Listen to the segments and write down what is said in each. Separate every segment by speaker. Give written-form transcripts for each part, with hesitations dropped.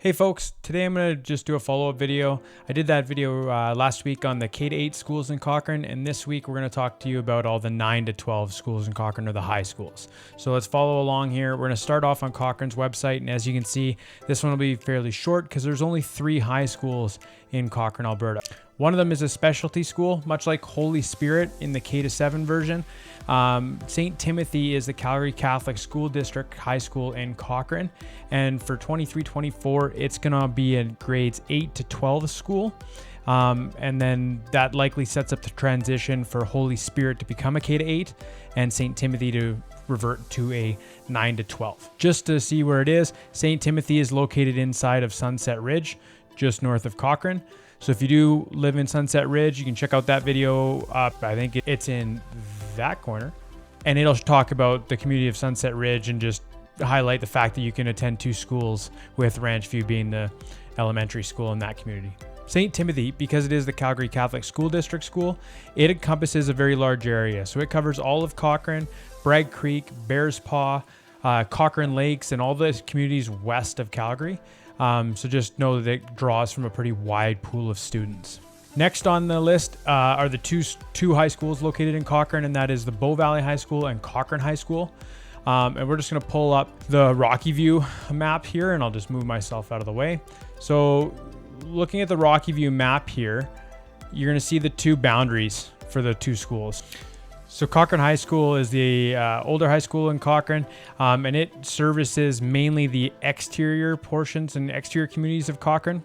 Speaker 1: Hey folks, today I'm going to just do a follow-up video. I did that video last week on the K-8 schools in Cochrane, and this week we're going to talk to you about all the 9 to 12 schools in Cochrane, or the high schools. So let's follow along here. We're going to start off on Cochrane's website, and as you can see, this one will be fairly short because there's only 3 high schools in Cochrane, Alberta. One of them is a specialty school, much like Holy Spirit in the K-7 version. St. Timothy is the Calgary Catholic School District High School in Cochrane. And for 23-24, it's going to be a grades 8 to 12 school. And then that likely sets up the transition for Holy Spirit to become a K-8 and St. Timothy to revert to a 9 to 12. Just to see where it is, St. Timothy is located inside of Sunset Ridge, just north of Cochrane. So if you do live in Sunset Ridge, you can check out that video up. I think it's in that corner, and it'll talk about the community of Sunset Ridge and just highlight the fact that you can attend 2 schools, with Ranch View being the elementary school in that community. St. Timothy, because it is the Calgary Catholic School District school, it encompasses a very large area. So it covers all of Cochrane, Bragg Creek, Bears Paw, Cochrane Lakes, and all the communities west of Calgary. So just know that it draws from a pretty wide pool of students. Next on the list are the two high schools located in Cochrane, and that is the Bow Valley High School and Cochrane High School. And we're just going to pull up the Rocky View map here, and I'll just move myself out of the way. So looking at the Rocky View map here, you're going to see the 2 boundaries for the 2 schools. So Cochrane High School is the older high school in Cochrane, and it services mainly the exterior portions and exterior communities of Cochrane.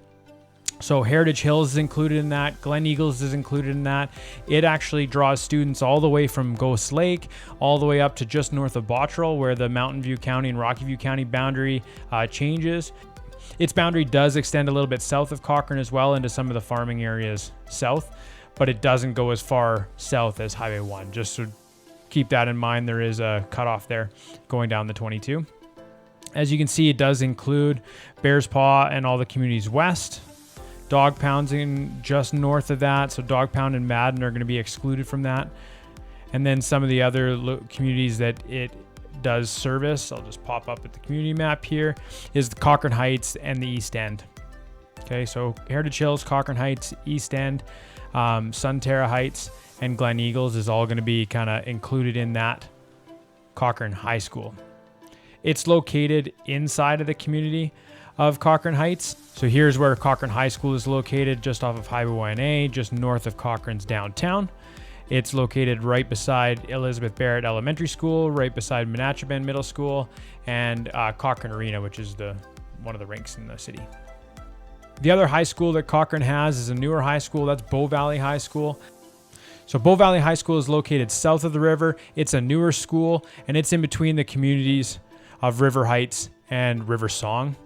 Speaker 1: So Heritage Hills is included in that. Glen Eagles is included in that. It actually draws students all the way from Ghost Lake, all the way up to just north of Bottrell, where the Mountain View County and Rocky View County boundary changes. Its boundary does extend a little bit south of Cochrane as well, into some of the farming areas south, but it doesn't go as far south as Highway 1. Just to keep that in mind, there is a cutoff there going down the 22. As you can see, it does include Bears Paw and all the communities west. Dog Pound's in just north of that, so Dog Pound and Madden are going to be excluded from that. And then some of the other communities that it does service, I'll just pop up at the community map here, is the Cochrane Heights and the East End. Okay, so Heritage Hills, Cochrane Heights, East End, Sunterra Heights, and Glen Eagles is all going to be kind of included in that Cochrane High School. It's located inside of the community of Cochrane Heights. So here's where Cochrane High School is located, just off of Highway 1A, just north of Cochrane's downtown. It's located right beside Elizabeth Barrett Elementary School, right beside Menachobin Middle School, and Cochrane Arena, which is one of the rinks in the city. The other high school that Cochrane has is a newer high school. That's Bow Valley High School. So Bow Valley High School is located south of the river. It's a newer school, and it's in between the communities of River Heights and River Song.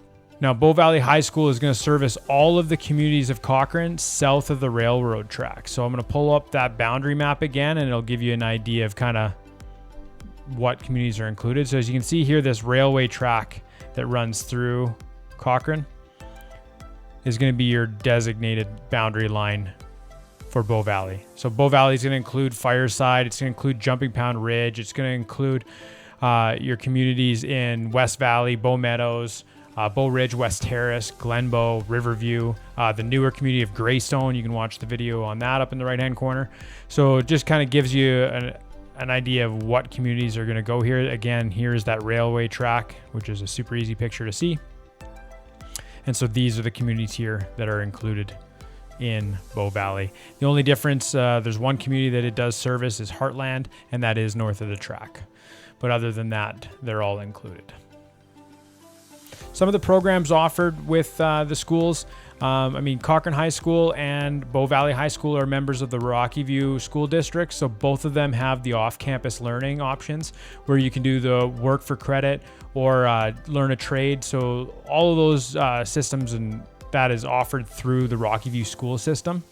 Speaker 1: Now, Bow Valley High School is going to service all of the communities of Cochrane south of the railroad track. So I'm going to pull up that boundary map again, and it'll give you an idea of kind of what communities are included. So as you can see here, this railway track that runs through Cochrane is going to be your designated boundary line for Bow Valley. So Bow Valley is going to include Fireside. It's going to include Jumping Pound Ridge. It's going to include your communities in West Valley, Bow Meadows, Bow Ridge, West Terrace, Glenbow, Riverview, the newer community of Greystone. You can watch the video on that up in the right-hand corner. So it just kind of gives you an idea of what communities are going to go here. Again, here's that railway track, which is a super easy picture to see. And so these are the communities here that are included in Bow Valley. The only difference, there's one community that it does service, is Heartland, and that is north of the track. But other than that, they're all included. Some of the programs offered with the schools, Cochrane High School and Bow Valley High School are members of the Rocky View School District, so both of them have the off-campus learning options where you can do the work for credit or learn a trade. So all of those systems, and that is offered through the Rocky View school system.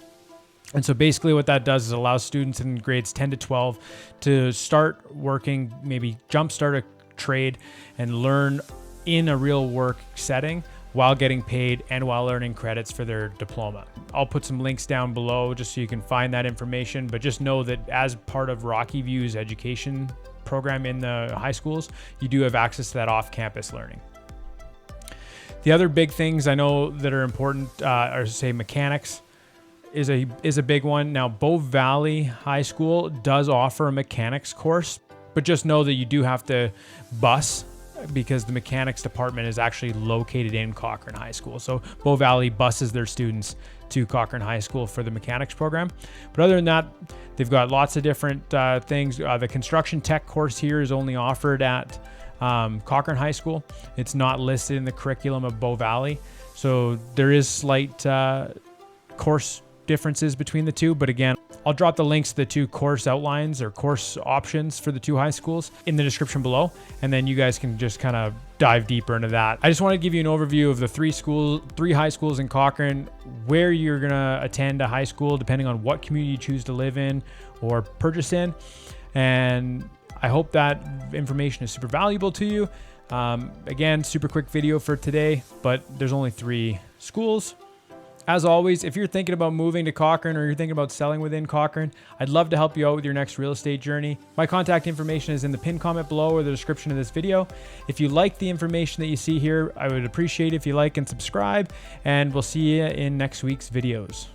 Speaker 1: And so basically what that does is allows students in grades 10 to 12 to start working, maybe jumpstart a trade and learn in a real work setting while getting paid and while earning credits for their diploma. I'll put some links down below just so you can find that information, but just know that as part of Rocky View's education program in the high schools, you do have access to that off-campus learning. The other big things I know that are important are, say, mechanics is a big one. Now, Bow Valley High School does offer a mechanics course, but just know that you do have to bus because the mechanics department is actually located in Cochrane High School. So Bow Valley buses their students to Cochrane High School for the mechanics program. But other than that, they've got lots of different things. The construction tech course here is only offered at Cochrane High School. It's not listed in the curriculum of Bow Valley. So there is slight course differences between the two, but again, I'll drop the links to the two course outlines or course options for the two high schools in the description below, and then you guys can just kind of dive deeper into that. I just want to give you an overview of the three high schools in Cochrane, where you're gonna attend a high school depending on what community you choose to live in or purchase in, and I hope that information is super valuable to you. Again, super quick video for today, but there's only 3 schools. As always, if you're thinking about moving to Cochrane or you're thinking about selling within Cochrane, I'd love to help you out with your next real estate journey. My contact information is in the pinned comment below or the description of this video. If you like the information that you see here, I would appreciate if you like and subscribe, and we'll see you in next week's videos.